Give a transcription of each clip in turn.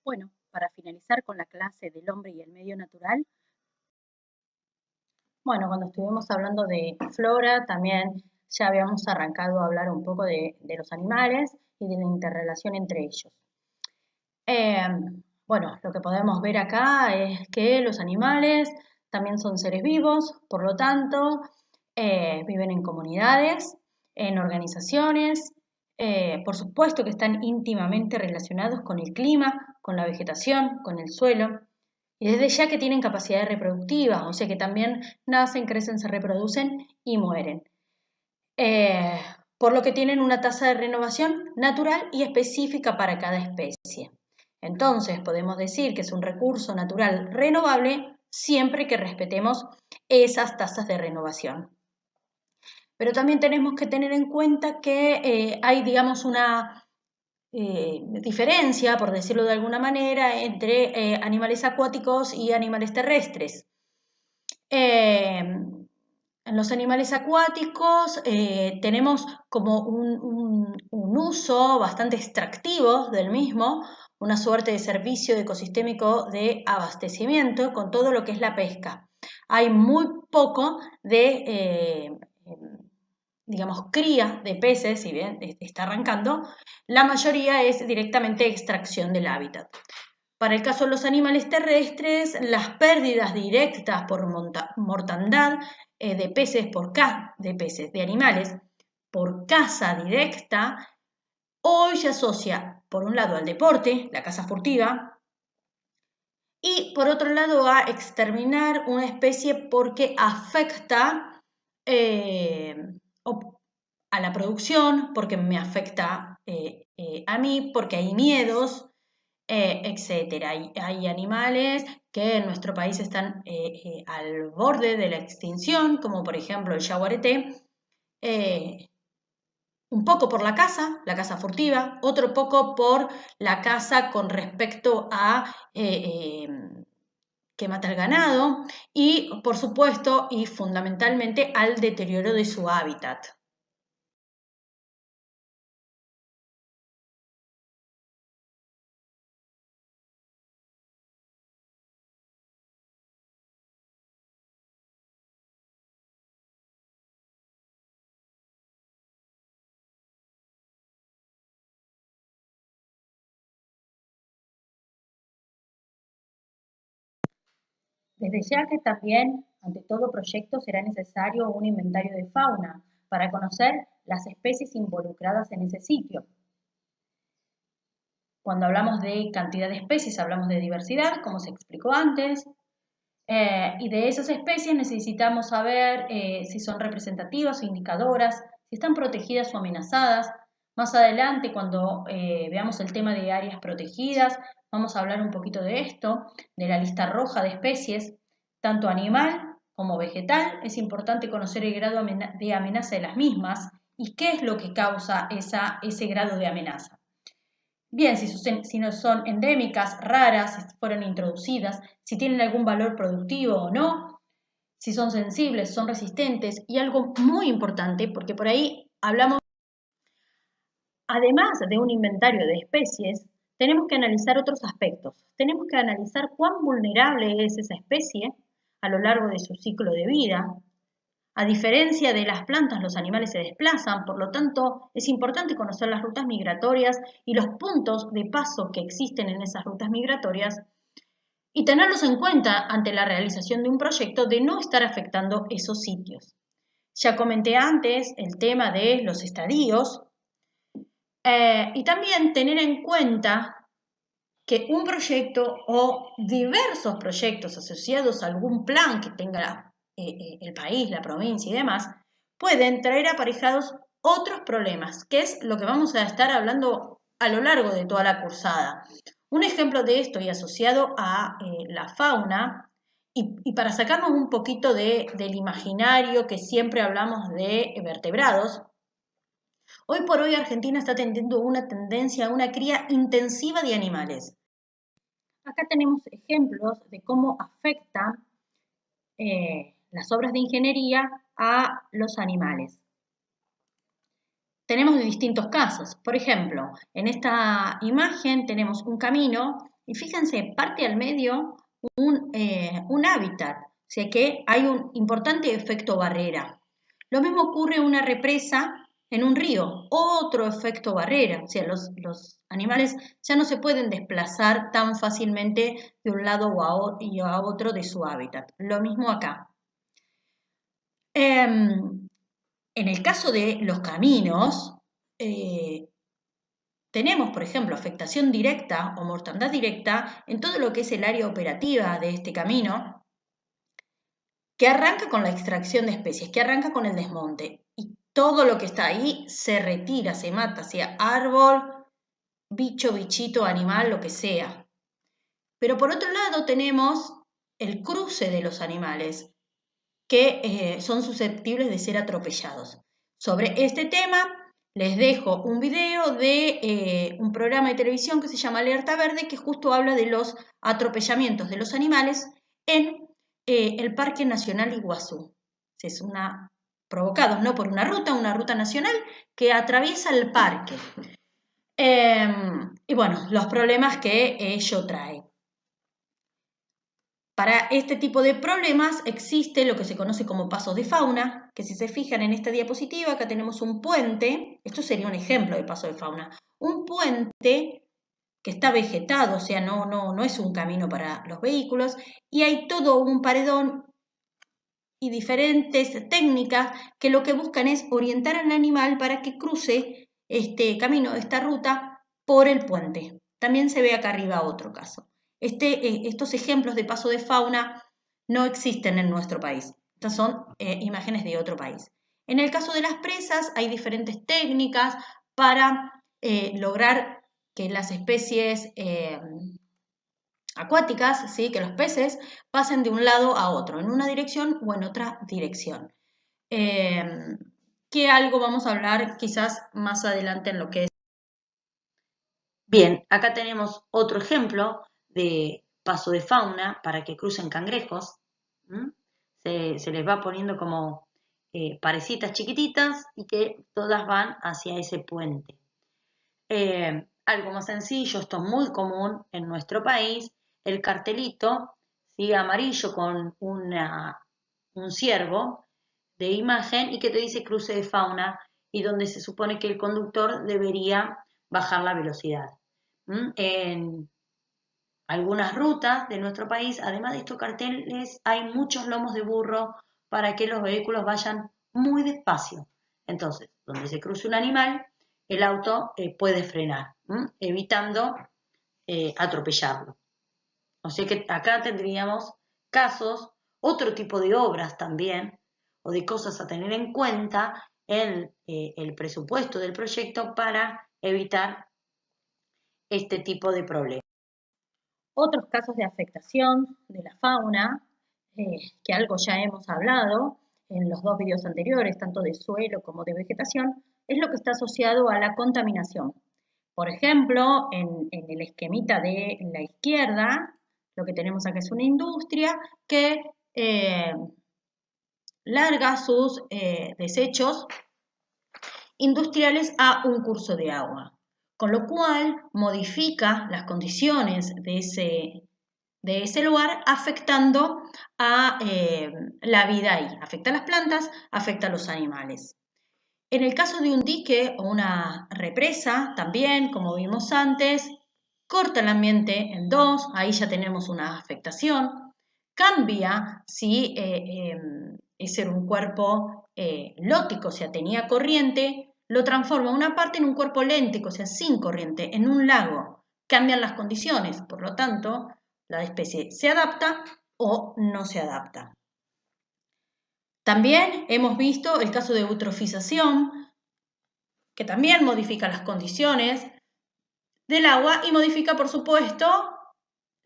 Bueno, para finalizar con la clase del hombre y el medio natural, bueno, cuando estuvimos hablando de flora, también ya habíamos arrancado a hablar un poco de los animales y de la interrelación entre ellos. Eh, bueno, lo que podemos ver acá es que los animales también son seres vivos, por lo tanto, viven en comunidades, en organizaciones, por supuesto que están íntimamente relacionados con el clima, con la vegetación, con el suelo, y desde ya que tienen capacidades reproductivas, o sea que también nacen, crecen, se reproducen y mueren. Eh, por lo que tienen una tasa de renovación natural y específica para cada especie. Entonces, podemos decir que es un recurso natural renovable siempre que respetemos esas tasas de renovación. Pero también tenemos que tener en cuenta que hay, digamos, una diferencia, por decirlo de alguna manera, entre animales acuáticos y animales terrestres. En los animales acuáticos tenemos como un uso bastante extractivo del mismo, una suerte de servicio ecosistémico de abastecimiento con todo lo que es la pesca. Hay muy poco de, digamos, cría de peces, si bien está arrancando, la mayoría es directamente extracción del hábitat. Para el caso de los animales terrestres, las pérdidas directas por mortandad de peces de animales por caza directa, hoy se asocia por un lado al deporte, la caza furtiva, y por otro lado a exterminar una especie porque afecta a la producción, porque me afecta a mí, porque hay miedos, etcétera. Hay animales que en nuestro país están al borde de la extinción, como por ejemplo el yaguareté, un poco por la caza furtiva, otro poco por la caza con respecto a que mata el ganado y, por supuesto, y fundamentalmente al deterioro de su hábitat. Desde ya que también, ante todo proyecto, será necesario un inventario de fauna para conocer las especies involucradas en ese sitio. Cuando hablamos de cantidad de especies, hablamos de diversidad, como se explicó antes, y de esas especies necesitamos saber si son representativas o indicadoras, si están protegidas o amenazadas. Más adelante, cuando veamos el tema de áreas protegidas, vamos a hablar un poquito de esto, de la lista roja de especies, tanto animal como vegetal. Es importante conocer el grado de amenaza de las mismas y qué es lo que causa ese grado de amenaza. Bien, si no son endémicas, raras, si fueron introducidas, si tienen algún valor productivo o no, si son sensibles, son resistentes y algo muy importante, porque por ahí hablamos, además de un inventario de especies, tenemos que analizar otros aspectos. Tenemos que analizar cuán vulnerable es esa especie a lo largo de su ciclo de vida. A diferencia de las plantas, los animales se desplazan, por lo tanto, es importante conocer las rutas migratorias y los puntos de paso que existen en esas rutas migratorias y tenerlos en cuenta ante la realización de un proyecto de no estar afectando esos sitios. Ya comenté antes el tema de los estadios y también tener en cuenta que un proyecto o diversos proyectos asociados a algún plan que tenga el país, la provincia y demás, pueden traer aparejados otros problemas, que es lo que vamos a estar hablando a lo largo de toda la cursada. Un ejemplo de esto y asociado a la fauna, y para sacarnos un poquito del imaginario que siempre hablamos de vertebrados, hoy por hoy Argentina está teniendo una tendencia a una cría intensiva de animales. Acá tenemos ejemplos de cómo afectan las obras de ingeniería a los animales. Tenemos distintos casos. Por ejemplo, en esta imagen tenemos un camino Y fíjense, parte al medio un hábitat, o sea que hay un importante efecto barrera. Lo mismo ocurre en una represa en un río, otro efecto barrera, o sea, los animales ya no se pueden desplazar tan fácilmente de un lado a otro de su hábitat. Lo mismo acá. En el caso de los caminos, tenemos, por ejemplo, afectación directa o mortandad directa en todo lo que es el área operativa de este camino, que arranca con la extracción de especies, que arranca con el desmonte. Y todo lo que está ahí se retira, se mata, sea árbol, bicho, bichito, animal, lo que sea. Pero por otro lado tenemos el cruce de los animales, que son susceptibles de ser atropellados. Sobre este tema les dejo un video de un programa de televisión que se llama Alerta Verde, que justo habla de los atropellamientos de los animales en el Parque Nacional Iguazú. Es provocados no por una ruta nacional que atraviesa el parque. Y bueno, los problemas que ello trae. Para este tipo de problemas existe lo que se conoce como pasos de fauna, que si se fijan en esta diapositiva, acá tenemos un puente, esto sería un ejemplo de paso de fauna, un puente que está vegetado, o sea, no es un camino para los vehículos, y hay todo un paredón y diferentes técnicas que lo que buscan es orientar al animal para que cruce este camino, esta ruta, por el puente. También se ve acá arriba otro caso. Estos ejemplos de paso de fauna no existen en nuestro país. Estas son imágenes de otro país. En el caso de las presas hay diferentes técnicas para lograr que las especies acuáticas, ¿sí? Que los peces pasen de un lado a otro, en una dirección o en otra dirección. Que algo vamos a hablar quizás más adelante en lo que es. Bien, acá tenemos otro ejemplo de paso de fauna para que crucen cangrejos. Se les va poniendo como parecitas chiquititas y que todas van hacia ese puente. Algo más sencillo, esto es muy común en nuestro país, el cartelito, ¿sí? Amarillo con un ciervo de imagen y que te dice cruce de fauna y donde se supone que el conductor debería bajar la velocidad. En algunas rutas de nuestro país, además de estos carteles, hay muchos lomos de burro para que los vehículos vayan muy despacio. Entonces, donde se cruce un animal, el auto puede frenar, evitando atropellarlo. O sea que acá tendríamos casos, otro tipo de obras también, o de cosas a tener en cuenta en el presupuesto del proyecto para evitar este tipo de problemas. Otros casos de afectación de la fauna, que algo ya hemos hablado en los dos videos anteriores, tanto de suelo como de vegetación, es lo que está asociado a la contaminación. Por ejemplo, en el esquemita de la izquierda, lo que tenemos acá es una industria que larga sus desechos industriales a un curso de agua, con lo cual modifica las condiciones de ese lugar afectando a la vida ahí, afecta a las plantas, afecta a los animales. En el caso de un dique o una represa, también, como vimos antes, corta el ambiente en dos, ahí ya tenemos una afectación. Cambia si ese era un cuerpo lótico, o sea, tenía corriente, lo transforma una parte en un cuerpo léntico, o sea, sin corriente, en un lago. Cambian las condiciones, por lo tanto, la especie se adapta o no se adapta. También hemos visto el caso de eutrofización, que también modifica las condiciones del agua y modifica, por supuesto,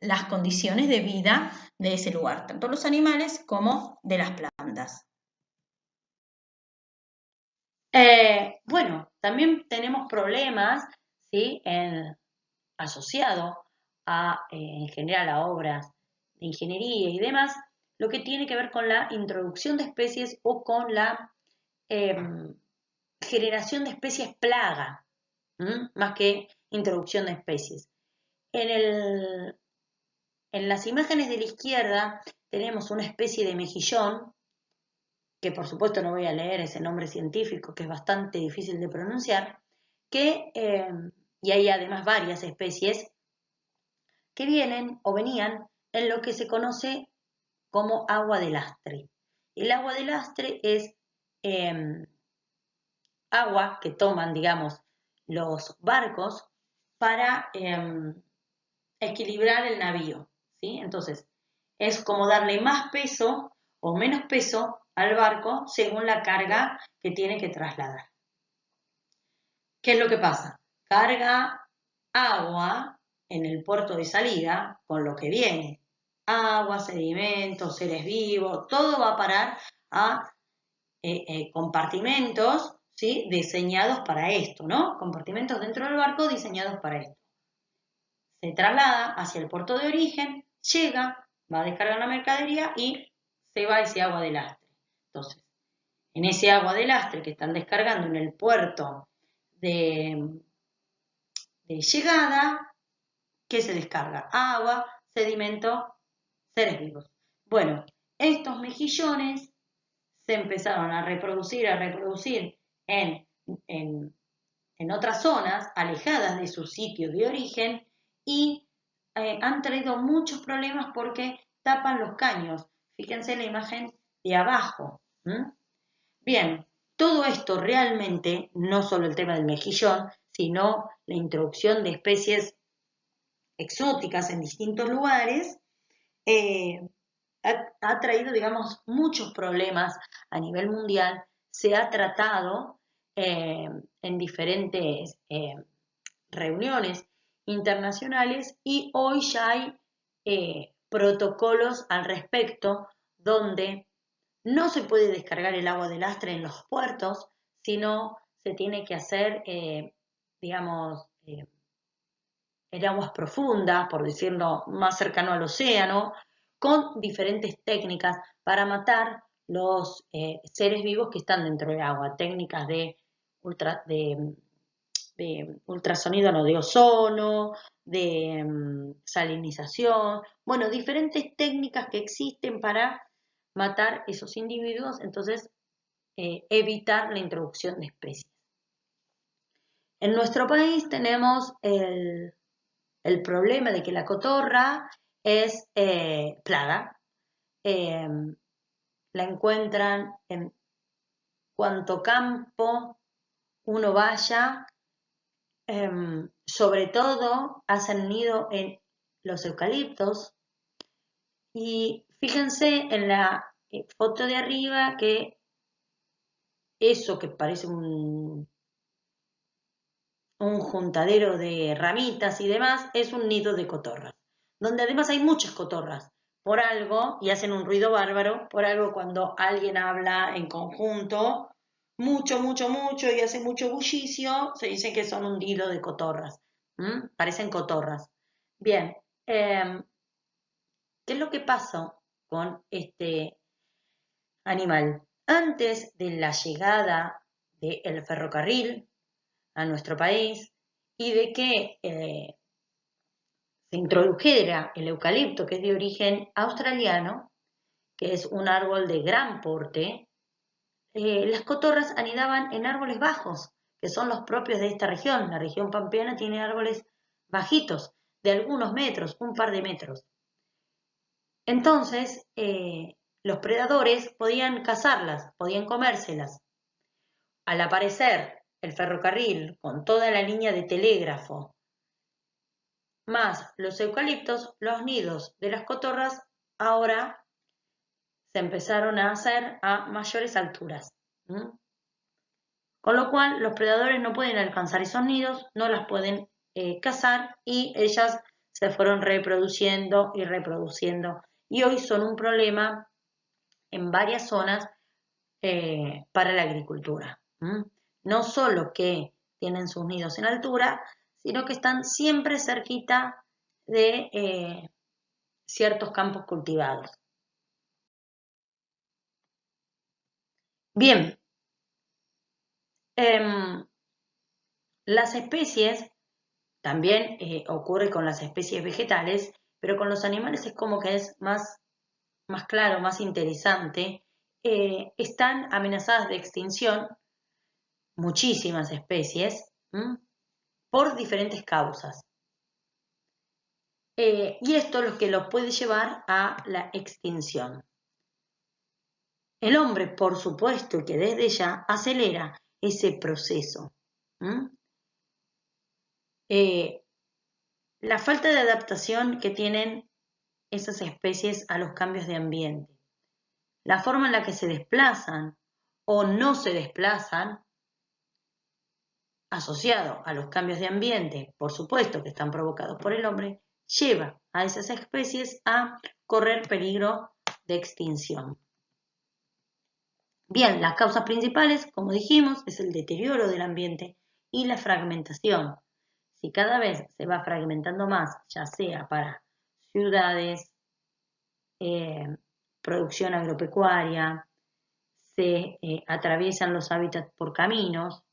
las condiciones de vida de ese lugar, tanto los animales como de las plantas. Bueno, también tenemos problemas, ¿sí? Asociados en general a obras de ingeniería y demás, lo que tiene que ver con la introducción de especies o con la generación de especies plaga, más que introducción de especies. En las imágenes de la izquierda tenemos una especie de mejillón, que por supuesto no voy a leer ese nombre científico, que es bastante difícil de pronunciar, y hay además varias especies que vienen o venían en lo que se conoce como agua de lastre. El agua de lastre es agua que toman, digamos, los barcos para equilibrar el navío, ¿sí? Entonces, es como darle más peso o menos peso al barco según la carga que tiene que trasladar. ¿Qué es lo que pasa? Carga agua en el puerto de salida con lo que viene. Agua, sedimentos, seres vivos, todo va a parar a compartimentos, ¿sí? Diseñados para esto, ¿no? Compartimentos dentro del barco diseñados para esto. Se traslada hacia el puerto de origen, llega, va a descargar la mercadería y se va ese agua de lastre. Entonces, en ese agua de lastre que están descargando en el puerto de llegada, ¿qué se descarga? Agua, sedimento, seres vivos. Bueno, estos mejillones se empezaron a reproducir en, en, en otras zonas alejadas de su sitio de origen y han traído muchos problemas porque tapan los caños. Fíjense la imagen de abajo. Bien, todo esto realmente, no solo el tema del mejillón, sino la introducción de especies exóticas en distintos lugares, eh, ha traído, digamos, muchos problemas a nivel mundial. Se ha tratado en diferentes reuniones internacionales y hoy ya hay protocolos al respecto donde no se puede descargar el agua de lastre en los puertos, sino se tiene que hacer, digamos, en aguas profundas, por decirlo más cercano al océano, con diferentes técnicas para matar los seres vivos que están dentro del agua, técnicas de ultrasonido, no, de ozono, de salinización, bueno, diferentes técnicas que existen para matar esos individuos, entonces evitar la introducción de especies. En nuestro país tenemos el problema de que la cotorra es plaga. La encuentran en cuanto campo uno vaya, sobre todo hacen nido en los eucaliptos y fíjense en la foto de arriba que eso que parece un juntadero de ramitas y demás, es un nido de cotorras, donde además hay muchas cotorras, por algo, y hacen un ruido bárbaro, por algo cuando alguien habla en conjunto, mucho, mucho, mucho, y hace mucho bullicio, se dice que son un nido de cotorras, parecen cotorras. Bien, ¿qué es lo que pasó con este animal? Antes de la llegada del ferrocarril a nuestro país y de que se introdujera el eucalipto, que es de origen australiano, que es un árbol de gran porte, las cotorras anidaban en árboles bajos, que son los propios de esta región. La región pampeana tiene árboles bajitos, de algunos metros, un par de metros. Entonces, los predadores podían cazarlas, podían comérselas. Al aparecer el ferrocarril con toda la línea de telégrafo más los eucaliptos, los nidos de las cotorras ahora se empezaron a hacer a mayores alturas. Con lo cual los predadores no pueden alcanzar esos nidos, no las pueden cazar y ellas se fueron reproduciendo y reproduciendo. Y hoy son un problema en varias zonas para la agricultura. No solo que tienen sus nidos en altura, sino que están siempre cerquita de ciertos campos cultivados. Bien, las especies También ocurre con las especies vegetales, pero con los animales es como que es más claro, más interesante. Están amenazadas de extinción muchísimas especies por diferentes causas. Y esto es lo que los puede llevar a la extinción. El hombre, por supuesto, que desde ya acelera ese proceso. La falta de adaptación que tienen esas especies a los cambios de ambiente, la forma en la que se desplazan o no se desplazan, asociado a los cambios de ambiente, por supuesto que están provocados por el hombre, lleva a esas especies a correr peligro de extinción. Bien, las causas principales, como dijimos, es el deterioro del ambiente y la fragmentación. Si cada vez se va fragmentando más, ya sea para ciudades, producción agropecuaria, se atraviesan los hábitats por caminos,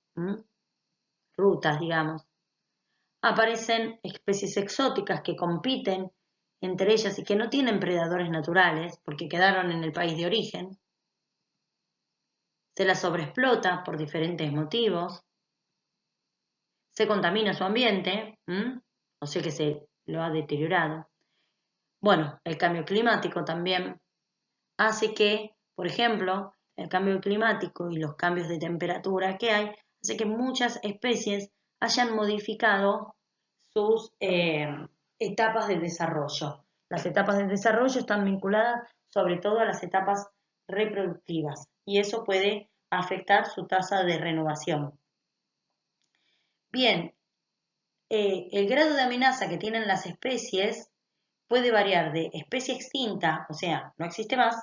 rutas, digamos, aparecen especies exóticas que compiten entre ellas y que no tienen predadores naturales porque quedaron en el país de origen, se las sobreexplota por diferentes motivos, se contamina su ambiente, o sea que se lo ha deteriorado. Bueno, el cambio climático también hace que, por ejemplo, el cambio climático y los cambios de temperatura que hay, hace que muchas especies hayan modificado sus etapas de desarrollo. Las etapas de desarrollo están vinculadas sobre todo a las etapas reproductivas y eso puede afectar su tasa de renovación. Bien, el grado de amenaza que tienen las especies puede variar de especie extinta, o sea, no existe más,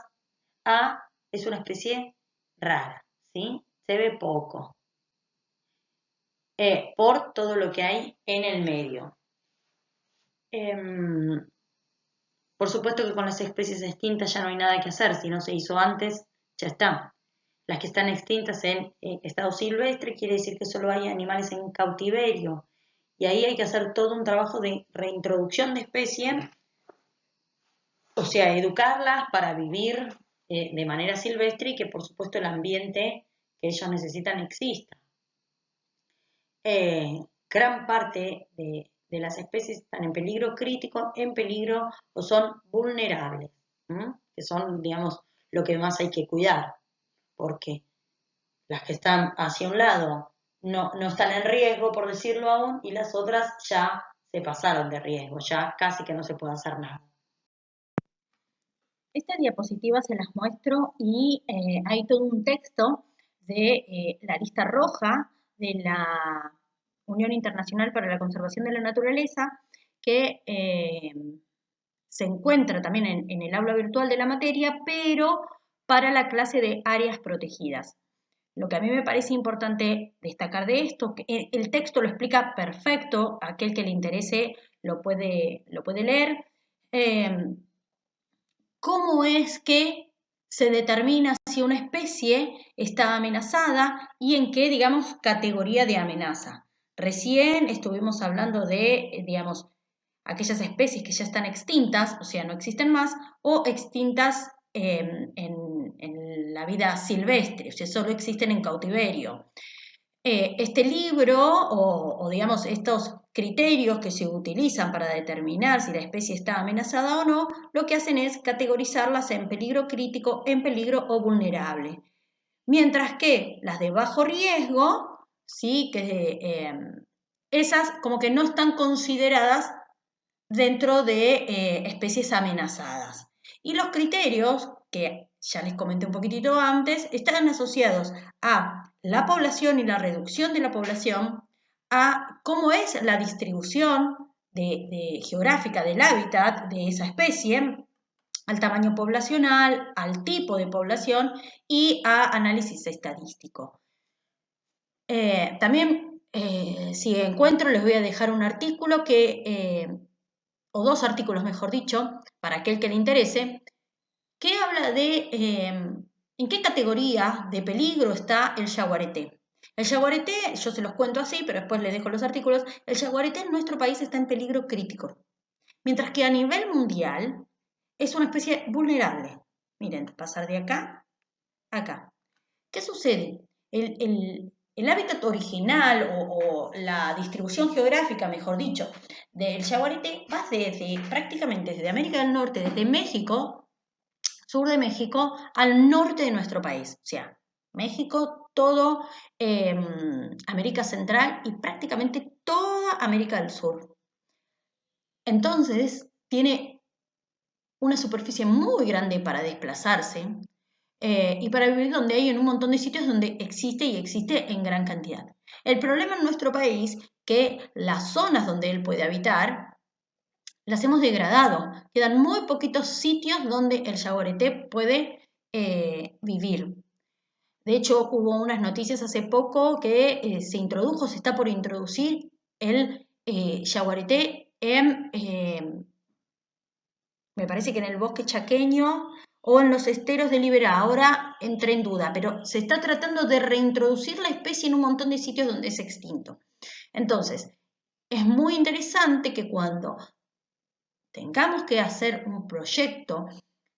a es una especie rara, ¿sí? Se ve poco. Por todo lo que hay en el medio. Por supuesto que con las especies extintas ya no hay nada que hacer, si no se hizo antes, ya está. Las que están extintas en estado silvestre quiere decir que solo hay animales en cautiverio y ahí hay que hacer todo un trabajo de reintroducción de especie, o sea, educarlas para vivir de manera silvestre y que por supuesto el ambiente que ellos necesitan exista. Gran parte de las especies están en peligro crítico, en peligro o son vulnerables, que son, digamos, lo que más hay que cuidar, porque las que están hacia un lado no están en riesgo, por decirlo aún, y las otras ya se pasaron de riesgo, ya casi que no se puede hacer nada. Esta diapositiva se las muestro y hay todo un texto de la lista roja de la Unión Internacional para la Conservación de la Naturaleza que se encuentra también en el aula virtual de la materia, pero para la clase de áreas protegidas. Lo que a mí me parece importante destacar de esto, que el texto lo explica perfecto, aquel que le interese lo puede leer. ¿Cómo es que se determina si una especie está amenazada y en qué, digamos, categoría de amenaza? Recién estuvimos hablando de, digamos, aquellas especies que ya están extintas, o sea, no existen más, o extintas en la vida silvestre, o sea, solo existen en cautiverio. Este libro o, digamos, estos criterios que se utilizan para determinar si la especie está amenazada o no, lo que hacen es categorizarlas en peligro crítico, en peligro o vulnerable. Mientras que las de bajo riesgo, sí, que esas como que no están consideradas dentro de especies amenazadas. Y los criterios, que ya les comenté un poquitito antes, están asociados a la población y la reducción de la población, a cómo es la distribución geográfica del hábitat de esa especie, al tamaño poblacional, al tipo de población y a análisis estadístico. También, si encuentro, les voy a dejar un artículo o dos artículos mejor dicho, para aquel que le interese, que habla de en qué categoría de peligro está el yaguareté. El yaguareté, yo se los cuento así, pero después les dejo los artículos, el yaguareté en nuestro país está en peligro crítico, mientras que a nivel mundial es una especie vulnerable. Miren, pasar de acá a acá. ¿Qué sucede? El hábitat original o la distribución geográfica, mejor dicho, del yaguareté va desde prácticamente desde América del Norte, desde México, sur de México, al norte de nuestro país. O sea, México, todo América Central y prácticamente toda América del Sur. Entonces, tiene una superficie muy grande para desplazarse y para vivir donde hay en un montón de sitios donde existe y existe en gran cantidad. El problema en nuestro país que las zonas donde él puede habitar las hemos degradado. Quedan muy poquitos sitios donde el yaguareté puede vivir. De hecho, hubo unas noticias hace poco que se está por introducir el yaguareté en me parece que en el bosque chaqueño o en los esteros de Liberá. Ahora entré en duda, pero se está tratando de reintroducir la especie en un montón de sitios donde es extinto. Entonces, es muy interesante que cuando tengamos que hacer un proyecto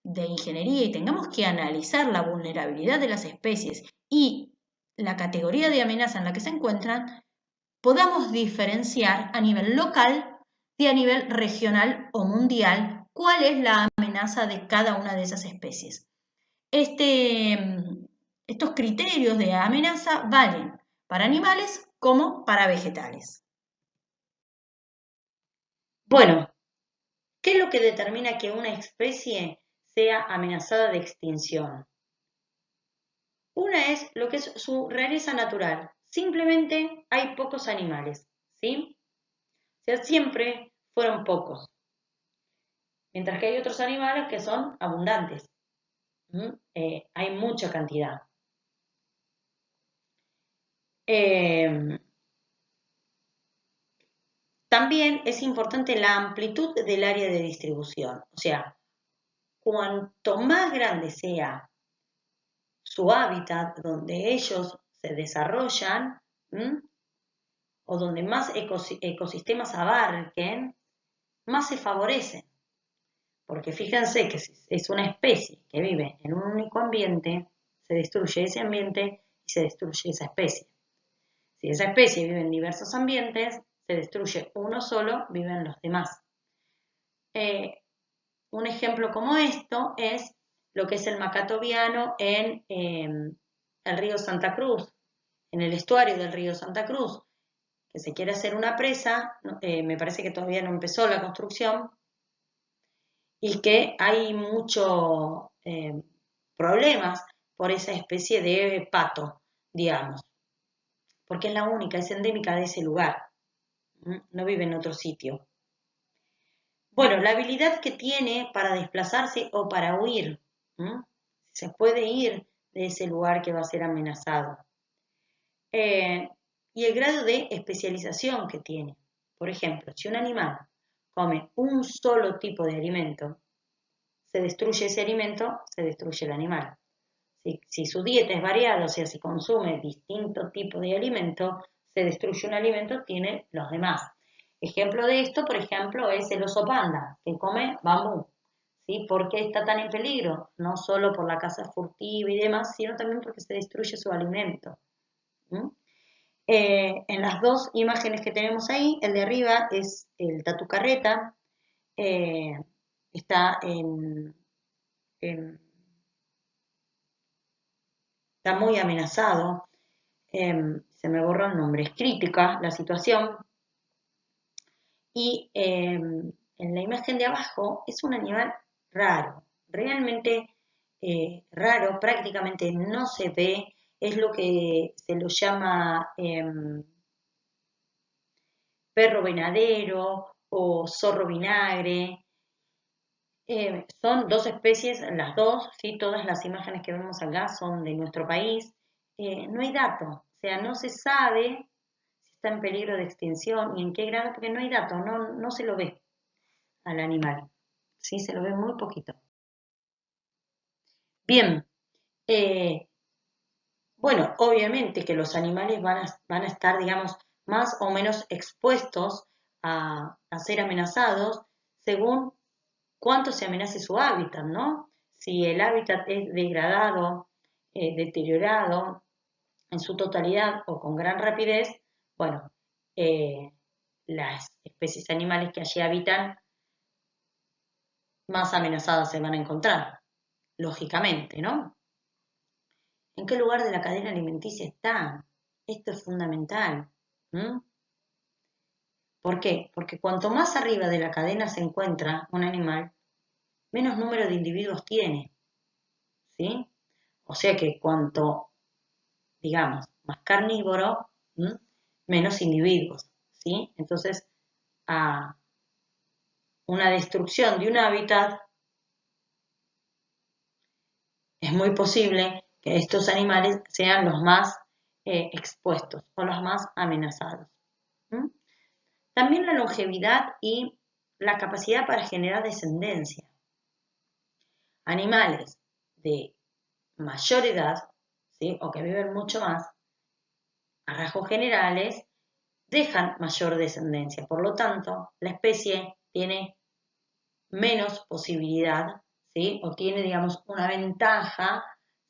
de ingeniería y tengamos que analizar la vulnerabilidad de las especies y la categoría de amenaza en la que se encuentran, podamos diferenciar a nivel local y a nivel regional o mundial cuál es la amenaza de cada una de esas especies. Estos criterios de amenaza valen para animales como para vegetales. Bueno, ¿qué es lo que determina que una especie sea amenazada de extinción? Una es lo que es su rareza natural. Simplemente hay pocos animales, ¿sí? O sea, siempre fueron pocos. Mientras que hay otros animales que son abundantes. Hay mucha cantidad. Eh, También es importante la amplitud del área de distribución. O sea, cuanto más grande sea su hábitat donde ellos se desarrollan, o donde más ecosistemas abarquen, más se favorecen. Porque fíjense que si es una especie que vive en un único ambiente, se destruye ese ambiente y se destruye esa especie. Si esa especie vive en diversos ambientes, se destruye uno solo, viven los demás. Un ejemplo como esto es lo que es el macatoviano en el río Santa Cruz, en el estuario del río Santa Cruz, que se quiere hacer una presa, me parece que todavía no empezó la construcción, y que hay muchos problemas por esa especie de pato, digamos, porque es la única, es endémica de ese lugar, no vive en otro sitio. Bueno, la habilidad que tiene para desplazarse o para huir, se puede ir de ese lugar que va a ser amenazado. Y el grado de especialización que tiene. Por ejemplo, si un animal come un solo tipo de alimento, se destruye ese alimento, se destruye el animal. Si su dieta es variada, o sea, si consume distintos tipos de alimento, se destruye un alimento, tiene los demás. Ejemplo de esto, por ejemplo, es el oso panda, que come bambú. ¿Sí? ¿Por qué está tan en peligro? No solo por la caza furtiva y demás, sino también porque se destruye su alimento. En las dos imágenes que tenemos ahí, el de arriba es el tatu carreta, está está muy amenazado, se me borra el nombre, es crítica la situación, y en la imagen de abajo es un animal raro, realmente raro, prácticamente no se ve, es lo que se lo llama perro venadero o zorro vinagre. Son dos especies, las dos, ¿sí? Todas las imágenes que vemos acá son de nuestro país. No hay datos, o sea, no se sabe si está en peligro de extinción y en qué grado, porque no hay datos, no se lo ve al animal, ¿sí? Se lo ve muy poquito. Bien, eh, Bueno, obviamente que los animales van a estar, digamos, más o menos expuestos a ser amenazados según cuánto se amenace su hábitat, ¿no? Si el hábitat es degradado, deteriorado en su totalidad o con gran rapidez, bueno, las especies animales que allí habitan más amenazadas se van a encontrar, lógicamente, ¿no? ¿En qué lugar de la cadena alimenticia está? Esto es fundamental. ¿Mm? ¿Por qué? Porque cuanto más arriba de la cadena se encuentra un animal, menos número de individuos tiene, ¿sí? O sea que cuanto, digamos, más carnívoro, menos individuos, ¿sí? Entonces, a una destrucción de un hábitat, es muy posible que estos animales sean los más expuestos o los más amenazados. También la longevidad y la capacidad para generar descendencia. Animales de mayor edad, ¿sí? O que viven mucho más, a rasgos generales, dejan mayor descendencia. Por lo tanto, la especie tiene menos posibilidad, ¿sí? O tiene, digamos, una ventaja,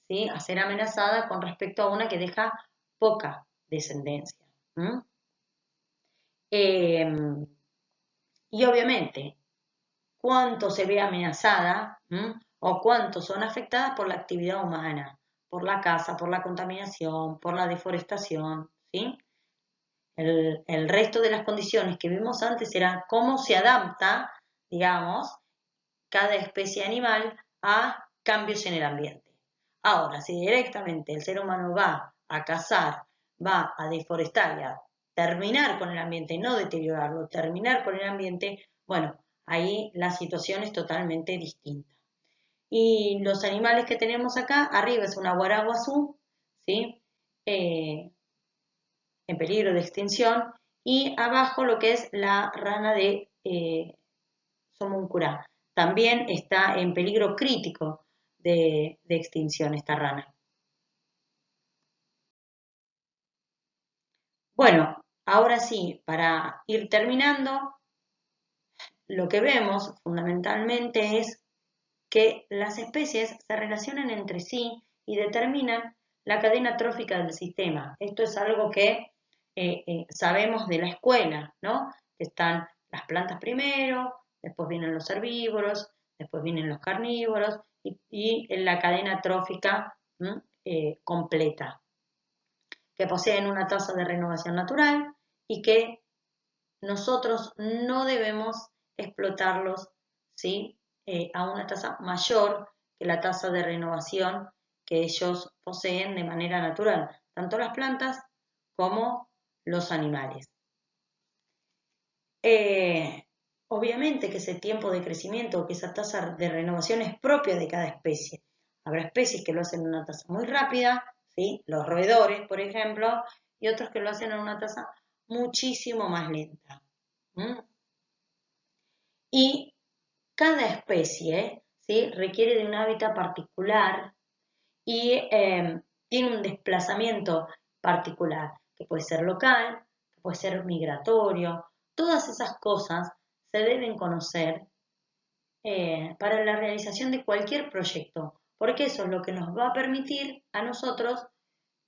¿sí? A ser amenazada con respecto a una que deja poca descendencia. Y obviamente, cuánto se ve amenazada o cuánto son afectadas por la actividad humana, por la caza, por la contaminación, por la deforestación, ¿sí? El resto de las condiciones que vimos antes eran cómo se adapta, digamos, cada especie animal a cambios en el ambiente. Ahora, si directamente el ser humano va a cazar, va a deforestar y a terminar con el ambiente, no deteriorarlo, terminar con el ambiente, bueno, ahí la situación es totalmente distinta. Y los animales que tenemos acá, arriba es una guaraguazú, ¿sí? En peligro de extinción, y abajo lo que es la rana de Somuncurá. También está en peligro crítico de extinción esta rana. Bueno, ahora sí, para ir terminando, lo que vemos fundamentalmente es que las especies se relacionan entre sí y determinan la cadena trófica del sistema. Esto es algo que sabemos de la escuela, ¿no? Están las plantas primero, después vienen los herbívoros, después vienen los carnívoros y en la cadena trófica completa, que poseen una tasa de renovación natural y que nosotros no debemos explotarlos, ¿sí? A una tasa mayor que la tasa de renovación que ellos poseen de manera natural, tanto las plantas como los animales. Obviamente que ese tiempo de crecimiento o que esa tasa de renovación es propia de cada especie. Habrá especies que lo hacen en una tasa muy rápida, ¿sí? Los roedores, por ejemplo, y otros que lo hacen en una tasa muchísimo más lenta. Y cada especie, ¿sí? Requiere de un hábitat particular y tiene un desplazamiento particular, que puede ser local, que puede ser migratorio. Todas esas cosas se deben conocer para la realización de cualquier proyecto, porque eso es lo que nos va a permitir a nosotros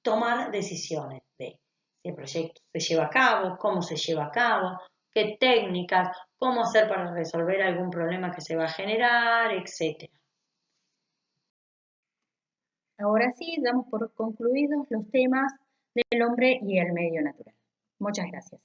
tomar decisiones de si el proyecto se lleva a cabo, cómo se lleva a cabo, qué técnicas, cómo hacer para resolver algún problema que se va a generar, etc. Ahora sí, damos por concluidos los temas del hombre y el medio natural. Muchas gracias.